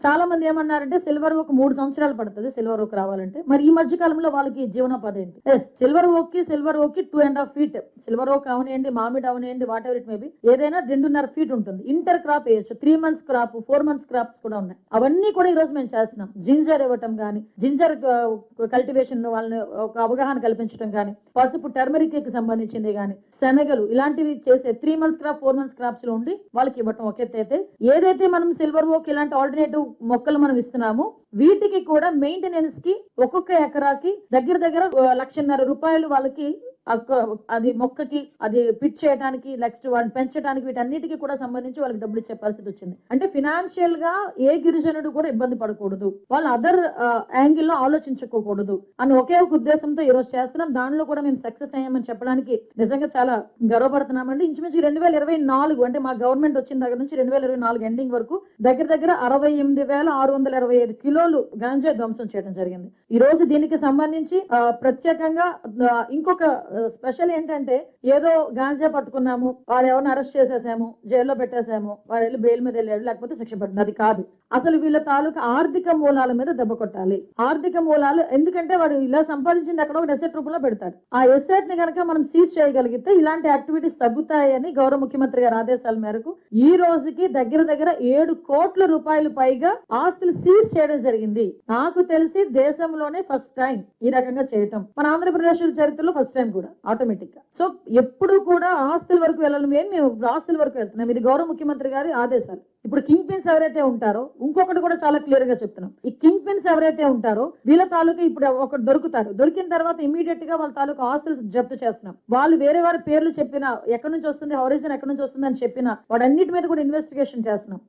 చాలా మంది ఏమన్నారంటే సిల్వర్ ఓక్ 3 సంవత్సరాలు పడుతుంది సిల్వర్ ఓక్ రావాలంటే. మరి ఈ మధ్య కాలంలో వాళ్ళకి జీవనోపాధి ఏంటి? సిల్వర్ ఓక్ కి 2.5 ఫీట్ సిల్వర్ ఓక్ అవనియండి, మామిడి అవనియండి, వాట్ ఎవర్ ఇట్ మేబీ, ఏదైనా 2.5 ఫీట్ ఉంటుంది. ఇంటర్ క్రాప్ వేయచ్చు, 3 మంత్స్ క్రాప్, 4 మంత్స్ క్రాప్స్ కూడా ఉన్నాయి. అవన్నీ కూడా ఈ రోజు మేము చేస్తున్నాం. జింజర్ ఇవ్వటం గానీ, జింజర్ కల్టివేషన్ వాళ్ళని ఒక అవగాహన కల్పించడం గానీ, పసుపు టర్మరిక్ కి సంబంధించింది గానీ, శనగలు ఇలాంటివి చేసే 3 మంత్స్ క్రాప్, 4 మంత్స్ క్రాప్స్ లో ఉండి వాళ్ళకి ఇవ్వటం ఒక ఎత్తు అయితే, ఏదైతే మనం సిల్వర్ ఓక్ ఇలాంటి ఆల్టర్నేటివ్ మొక్కలు మనం ఇస్తున్నామో వీటికి కూడా మెయింటెనెన్స్ కి ఒక్కొక్క ఎకరాకి దగ్గర దగ్గర 1,50,000 రూపాయలు వాళ్ళకి అది మొక్కకి అది పిట్ చేయడానికి, నెక్స్ట్ వాటిని పెంచడానికి, వీటన్నిటికీ కూడా సంబంధించి వాళ్ళకి డబ్బులు ఇచ్చే పరిస్థితి వచ్చింది. అంటే ఫినాన్షియల్ గా ఏ గిరిజనుడు కూడా ఇబ్బంది పడకూడదు, వాళ్ళు అదర్ యాంగిల్ లో ఆలోచించుకోకూడదు అని ఒకే ఒక ఉద్దేశంతో ఈ రోజు చేస్తున్నాం. దానిలో కూడా మేము సక్సెస్ అయ్యామని చెప్పడానికి నిజంగా చాలా గర్వపడుతున్నామండి. ఇంచుమించు 2024 అంటే మా గవర్నమెంట్ వచ్చిన దగ్గర నుంచి 2024 ఎండింగ్ వరకు దగ్గర దగ్గర 68,625 కిలోలు గాంజా ధ్వంసం చేయడం జరిగింది. ఈ రోజు దీనికి సంబంధించి ప్రత్యేకంగా ఇంకొక స్పెషల్ ఏంటంటే, ఏదో గాంజా పట్టుకున్నాము, వాడు ఎవరిని అరెస్ట్ చేసేసాము, జైల్లో పెట్టేసాము, వాడు వెళ్ళి బెయిల్ మీద వెళ్ళాడు, లేకపోతే శిక్ష పడుతుంది, అది కాదు. అసలు వీళ్ళ తాలూకా ఆర్థిక మూలాల మీద దెబ్బ కొట్టాలి. ఆర్థిక మూలాలు ఎందుకంటే వాడు ఇలా సంపాదించింది అక్కడ ఒక ఎసెట్ రూపంలో పెడతాడు. ఆ ఎసెట్ ని కనుక మనం సీజ్ చేయగలిగితే ఇలాంటి యాక్టివిటీస్ తగ్గుతాయని గౌరవ ముఖ్యమంత్రి గారి ఆదేశాల మేరకు ఈ రోజుకి దగ్గర దగ్గర 7 కోట్ల రూపాయలు పైగా ఆస్తులు సీజ్ చేయడం జరిగింది. నాకు తెలిసి దేశంలోనే ఫస్ట్ టైం ఈ రకంగా చేయటం, మన ఆంధ్రప్రదేశ్ చరిత్రలో ఫస్ట్ టైం కూడా ఆటోమేటిక్ గా. సో ఎప్పుడు కూడా ఆస్తుల వరకు వెళ్ళాలి, మేము ఆస్తుల వరకు వెళ్తున్నాం. ఇది గౌరవ ముఖ్యమంత్రి గారి ఆదేశాలు. ఇప్పుడు కింగ్ పిన్స్ ఎవరైతే ఉంటారో, ఇంకొకటి కూడా చాలా క్లియర్ గా చెప్తున్నాం, ఈ కింగ్ పిన్స్ ఎవరైతే ఉంటారో వీళ్ళ తాలూకా ఇప్పుడు ఒకటి దొరుకుతారు, దొరికిన తర్వాత ఇమీడియట్ గా వాళ్ళ తాలూకా ఆస్తులు జప్తు చేస్తున్నాం. వాళ్ళు వేరే వారి పేర్లు చెప్పినా, ఎక్కడి నుంచి వస్తుంది, హౌరిజన్ ఎక్కడి నుంచి వస్తుంది అని చెప్పినా, వాడన్నిటి మీద కూడా ఇన్వెస్టిగేషన్ చేస్తున్నాం.